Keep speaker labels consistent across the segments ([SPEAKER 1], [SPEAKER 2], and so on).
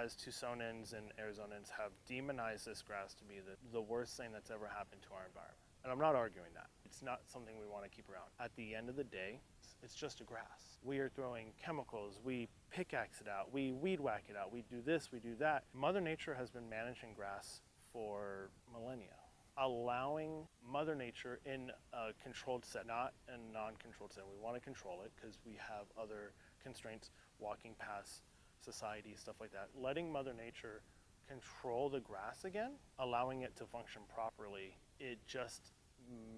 [SPEAKER 1] as Tucsonans and Arizonans have demonized this grass to be the worst thing that's ever happened to our environment. And I'm not arguing that. It's not something we want to keep around. At the end of the day, it's just a grass. We are throwing chemicals, we pickaxe it out, we weed whack it out, we do this, we do that. Mother Nature has been managing grass for millennia. Allowing Mother Nature in a controlled set, not a non-controlled set. We want to control it because we have other constraints, walking past society, stuff like that. Letting Mother Nature control the grass again, allowing it to function properly, it just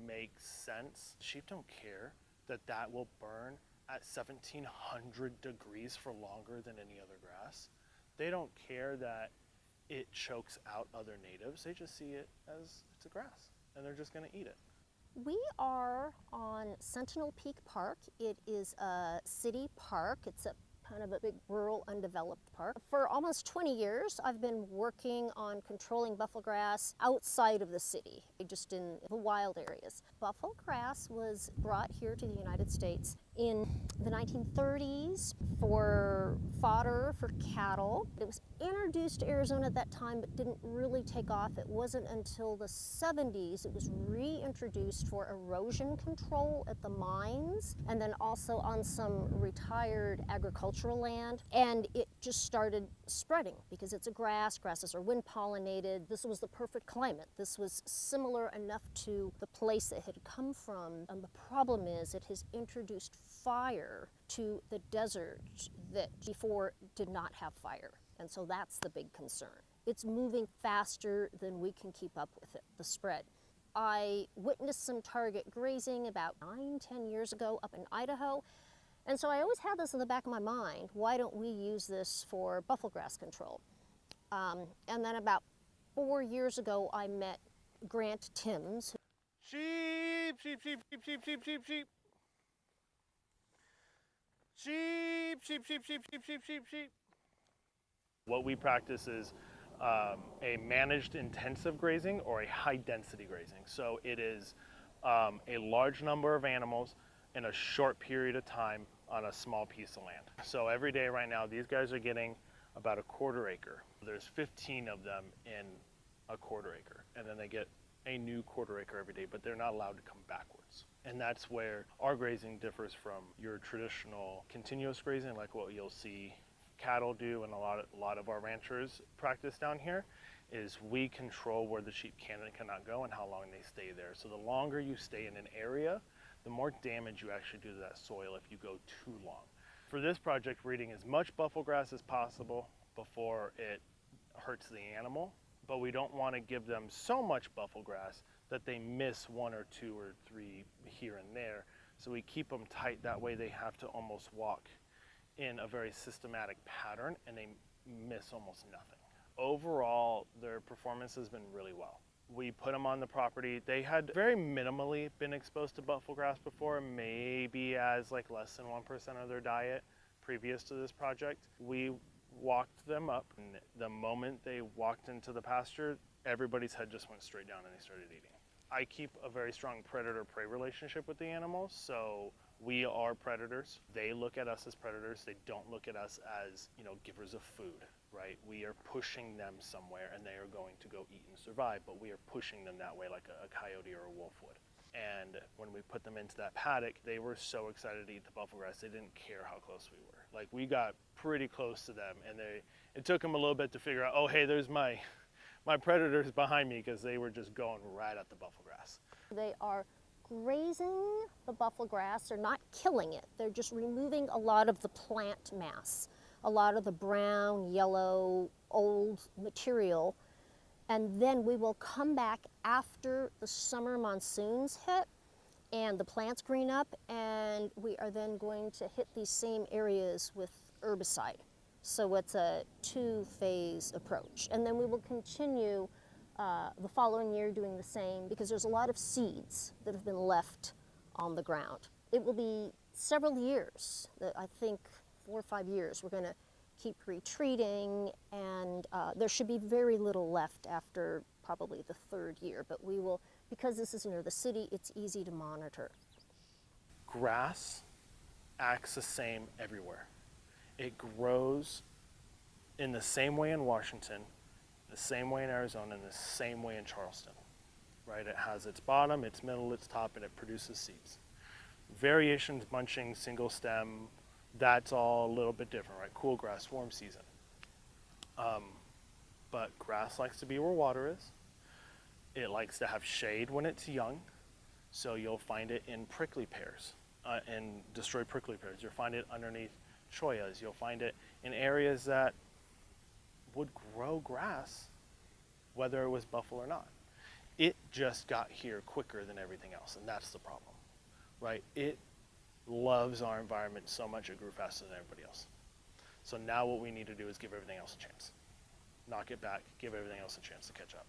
[SPEAKER 1] makes sense. Sheep don't care that that will burn at 1700 degrees for longer than any other grass. They don't care that it chokes out other natives. They just see it as it's a grass and they're just gonna eat it.
[SPEAKER 2] We are on Sentinel Peak Park. It is a city park. It's a kind of a big rural undeveloped park. For almost 20 years, I've been working on controlling buffelgrass outside of the city, just in the wild areas. Buffelgrass was brought here to the United States in the 1930s for fodder for cattle. It was introduced to Arizona at that time but didn't really take off. It wasn't until the 70s it was reintroduced for erosion control at the mines and then also on some retired agricultural land. And it just started spreading because it's a grass. Grasses are wind pollinated. This was the perfect climate. This was similar enough to the place it had come from. And the problem is it has introduced fire to the desert that before did not have fire. And so that's the big concern. It's moving faster than we can keep up with it, the spread. I witnessed some target grazing about 9-10 years ago up in Idaho. And so I always had this in the back of my mind, why don't we use this for buffelgrass control? And then about 4 years ago, I met Grant Timms.
[SPEAKER 1] Sheep, sheep, sheep, sheep, sheep, sheep, sheep, sheep. Sheep, sheep, sheep, sheep, sheep, sheep, sheep, sheep. What we practice is a managed intensive grazing or a high density grazing. So it is a large number of animals in a short period of time on a small piece of land. So every day right now, these guys are getting about a quarter acre. There's 15 of them in a quarter acre, and then they get a new quarter acre every day, but they're not allowed to come backwards. And that's where our grazing differs from your traditional continuous grazing, like what you'll see cattle do and a lot of our ranchers practice down here, is we control where the sheep can and cannot go and how long they stay there. So the longer you stay in an area, the more damage you actually do to that soil if you go too long. For this project, we're eating as much buffelgrass as possible before it hurts the animal, but we don't want to give them so much buffelgrass that they miss 1 or 2 or 3 here and there. So we keep them tight, that way they have to almost walk in a very systematic pattern and they miss almost nothing. Overall, their performance has been really well. We put them on the property. They had very minimally been exposed to buffelgrass before, maybe as like less than 1% of their diet previous to this project. We walked them up, and the moment they walked into the pasture, everybody's head just went straight down and they started eating. I keep a very strong predator-prey relationship with the animals, so we are predators. They look at us as predators. They don't look at us as, givers of food, right? We are pushing them somewhere and they are going to go eat and survive, but we are pushing them that way like a coyote or a wolf would. And when we put them into that paddock, they were so excited to eat the buffelgrass, they didn't care how close we were. Like, we got pretty close to them, and it took them a little bit to figure out, oh, hey, there's my predators behind me, because they were just going right at the buffelgrass.
[SPEAKER 2] They are grazing the buffelgrass. They're not killing it. They're just removing a lot of the plant mass, a lot of the brown, yellow, old material. And then we will come back after the summer monsoons hit and the plants green up, and we are then going to hit these same areas with herbicide. So it's a 2-phase approach. And then we will continue the following year doing the same, because there's a lot of seeds that have been left on the ground. It will be several years, I think 4 or 5 years, we're going to keep retreating, and there should be very little left after probably the 3rd year, but we will, because this is near the city, it's easy to monitor.
[SPEAKER 1] Grass acts the same everywhere. It grows in the same way in Washington, the same way in Arizona, and the same way in Charleston, right? It has its bottom, its middle, its top, and it produces seeds. Variations, bunching, single stem, that's all a little bit different, right? Cool grass, warm season. But grass likes to be where water is. It likes to have shade when it's young, so you'll find it in prickly pears, and destroyed prickly pears. You'll find it underneath choyas. You'll find it in areas that would grow grass, whether it was buffalo or not. It just got here quicker than everything else, and that's the problem, right? It loves our environment so much it grew faster than everybody else. So now what we need to do is give everything else a chance. Knock it back, give everything else a chance to catch up.